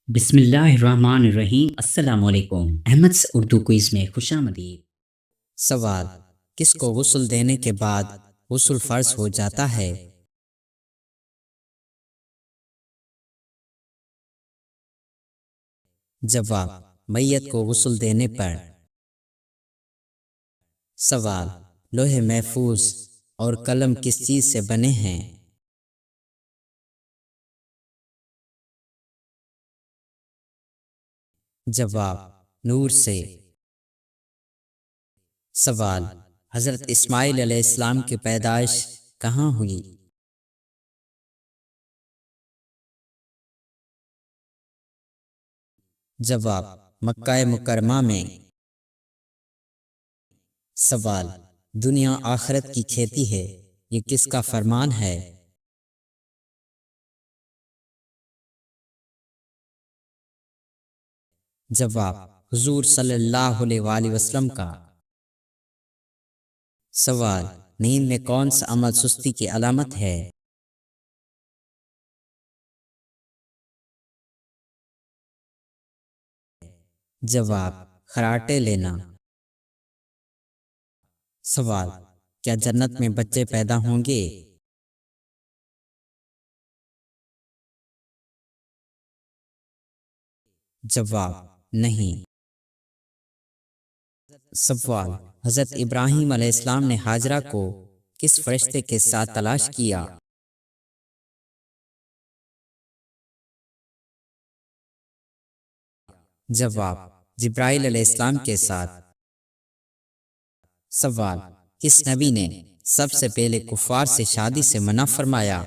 بسم اللہ الرحمن الرحیم۔ السلام علیکم۔ احمد اردو کوئز میں خوش آمدید۔ سوال: کس کو غسل دینے کے بعد غسل فرض ہو جاتا ہے؟ جواب: میت کو غسل دینے پر۔ سوال: لوح محفوظ اور قلم کس چیز سے بنے ہیں؟ جواب: نور سے۔ سوال: حضرت اسماعیل علیہ السلام کی پیدائش کہاں ہوئی؟ جواب: مکہ مکرمہ میں۔ سوال: دنیا آخرت کی کھیتی ہے، یہ کس کا فرمان ہے؟ جواب: حضور صلی اللہ علیہ وآلہ وسلم کا۔ سوال: نیند میں کون سا عمل سستی کی علامت ہے؟ جواب: خراٹے لینا۔ سوال: کیا جنت میں بچے پیدا ہوں گے؟ جواب: نہیں۔ سوال: حضرت ابراہیم علیہ السلام نے ہاجرہ کو کس فرشتے کے ساتھ تلاش کیا؟ جواب: جبرائیل علیہ السلام کے ساتھ۔ سوال: کس نبی نے سب سے پہلے کفار سے شادی سے منع فرمایا؟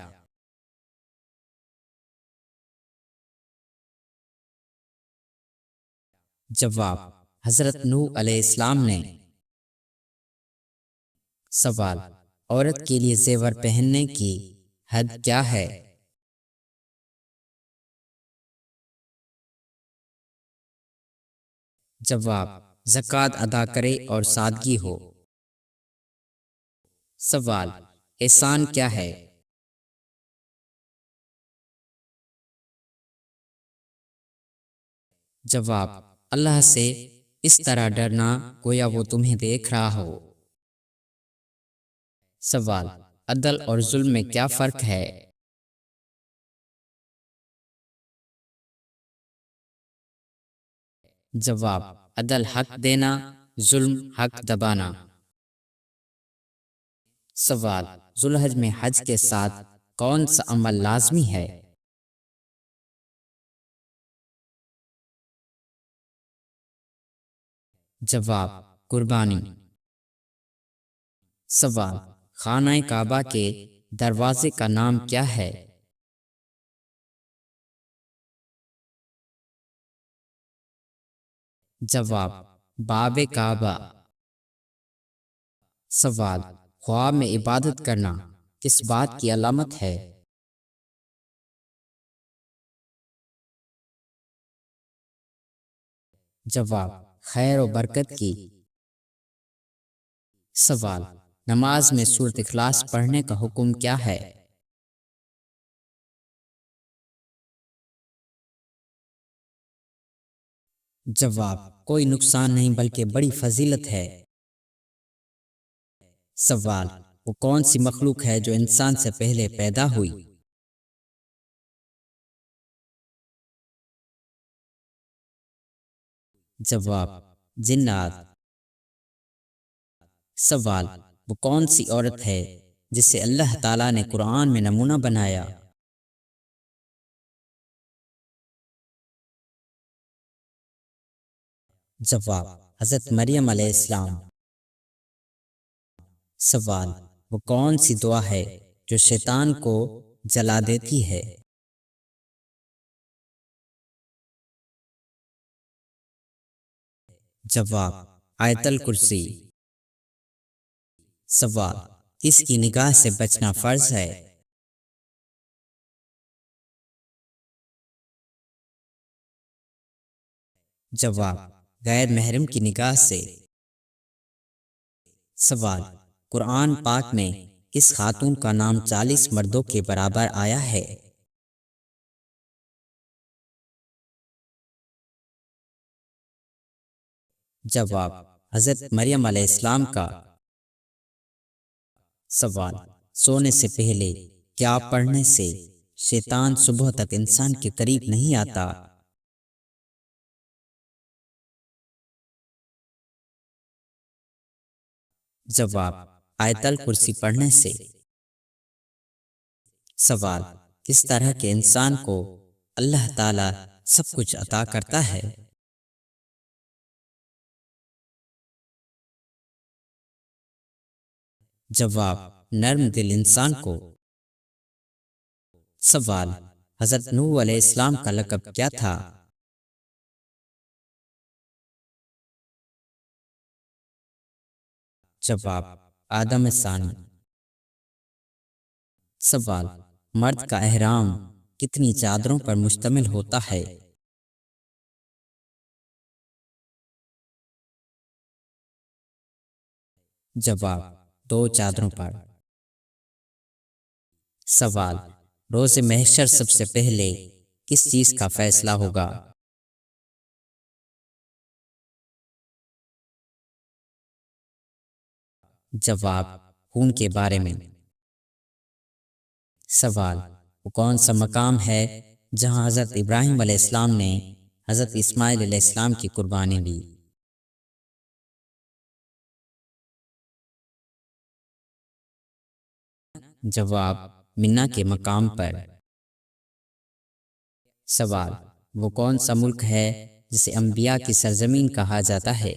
جواب: حضرت نوح علیہ السلام نے۔ سوال: عورت کے لیے زیور پہننے کی حد کیا ہے؟ جواب: زکوٰۃ ادا کرے اور سادگی ہو۔ سوال: احسان کیا ہے؟ جواب: اللہ سے اس طرح ڈرنا گویا وہ تمہیں دیکھ رہا ہو۔ سوال: عدل اور ظلم میں کیا فرق ہے؟ جواب: عدل حق دینا، ظلم حق دبانا۔ سوال: ذوالحج میں حج کے ساتھ کون سا عمل لازمی ہے؟ جواب: قربانی۔ سوال: خانہ کعبہ کے دروازے کا نام کیا ہے؟ جواب: باب کعبہ۔ سوال: خواب میں عبادت کرنا کس بات کی علامت ہے؟ جواب: خیر و برکت کی۔ سوال: نماز میں سورۃ اخلاص پڑھنے کا حکم کیا ہے؟ جواب: کوئی نقصان نہیں بلکہ بڑی فضیلت ہے۔ سوال: وہ کون سی مخلوق ہے جو انسان سے پہلے پیدا ہوئی؟ جواب: جنات۔ سوال: وہ کون سی عورت ہے جسے اللہ تعالیٰ نے قرآن میں نمونہ بنایا؟ جواب: حضرت مریم علیہ السلام۔ سوال: وہ کون سی دعا ہے جو شیطان کو جلا دیتی ہے؟ جواب: آیت الکرسی۔ سوال: کس کی نگاہ سے بچنا فرض ہے؟ جواب: غیر محرم کی نگاہ سے۔ سوال: قرآن پاک میں کس خاتون کا نام 40 مردوں کے برابر آیا ہے؟ جواب: حضرت مریم علیہ السلام کا سوال: سونے سے پہلے کیا پڑھنے سے شیطان صبح تک انسان کے قریب نہیں آتا؟ جواب: آیت الکرسی پڑھنے سے۔ سوال: کس طرح کے انسان کو اللہ تعالی سب کچھ عطا کرتا ہے؟ جواب: نرم دل انسان کو۔ سوال: حضرت نوح علیہ السلام کا لقب کیا تھا؟ جواب: آدم ثانی۔ سوال: مرد کا احرام کتنی چادروں پر مشتمل ہوتا ہے؟ جواب: 2 چادروں پر۔ سوال: روز محشر سب سے پہلے کس چیز کا فیصلہ ہوگا؟ جواب: خون کے بارے میں۔ سوال: وہ کون سا مقام ہے جہاں حضرت ابراہیم علیہ السلام نے حضرت اسماعیل علیہ السلام کی قربانی دی؟ جواب: منا کے مقام پر۔ سوال: وہ کون سا ملک ہے جسے انبیاء کی سرزمین کہا جاتا ہے؟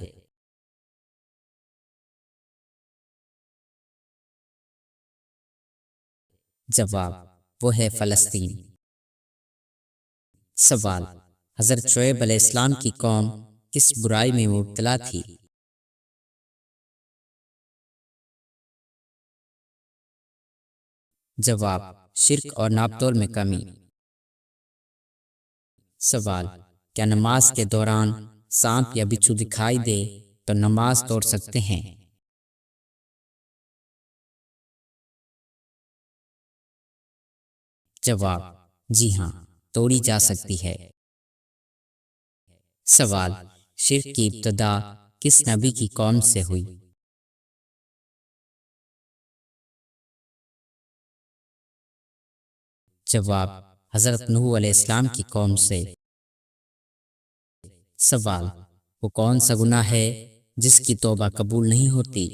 جواب: وہ ہے فلسطین۔ سوال: حضرت شعیب علیہ السلام کی قوم کس برائی میں مبتلا تھی؟ جواب: شرک اور ناپتول میں کمی۔ سوال: کیا نماز کے دوران سانپ یا بچھو دکھائی دے تو نماز توڑ سکتے ہیں؟ جواب: جی ہاں، توڑی جا سکتی ہے۔ سوال: شرک کی ابتدا کس نبی کی قوم سے ہوئی؟ جواب: حضرت نوح علیہ السلام کی قوم سے۔ سوال: وہ کون سا گناہ ہے جس کی توبہ قبول نہیں ہوتی؟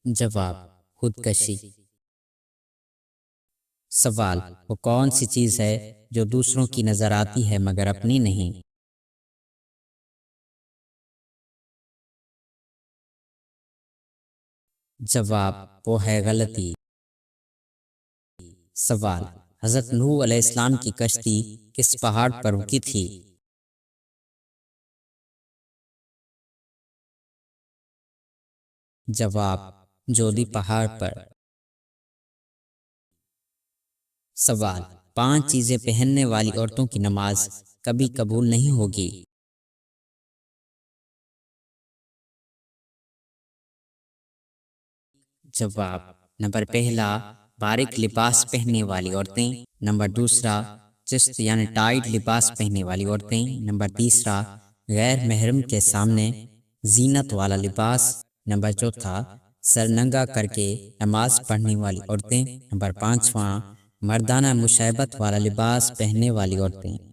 جواب: خودکشی۔ سوال: وہ کون سی چیز ہے جو دوسروں کی نظر آتی ہے مگر اپنی نہیں؟ جواب: وہ ہے غلطی۔ سوال: حضرت نوح علیہ السلام کی کشتی کس پہاڑ پر رکی تھی؟ جواب: جودی پہاڑ پر۔ سوال: 5 چیزیں پہننے والی عورتوں کی نماز کبھی قبول نہیں ہوگی؟ جواب: نمبر پہلا، باریک لباس پہننے والی عورتیں۔ نمبر دوسرا، چست یعنی ٹائٹ لباس پہننے والی عورتیں۔ نمبر تیسرا، غیر محرم کے سامنے زینت والا لباس۔ نمبر چوتھا، سر ننگا کر کے نماز پڑھنے والی عورتیں۔ نمبر 5واں، مردانہ مشابہت والا لباس پہننے والی عورتیں۔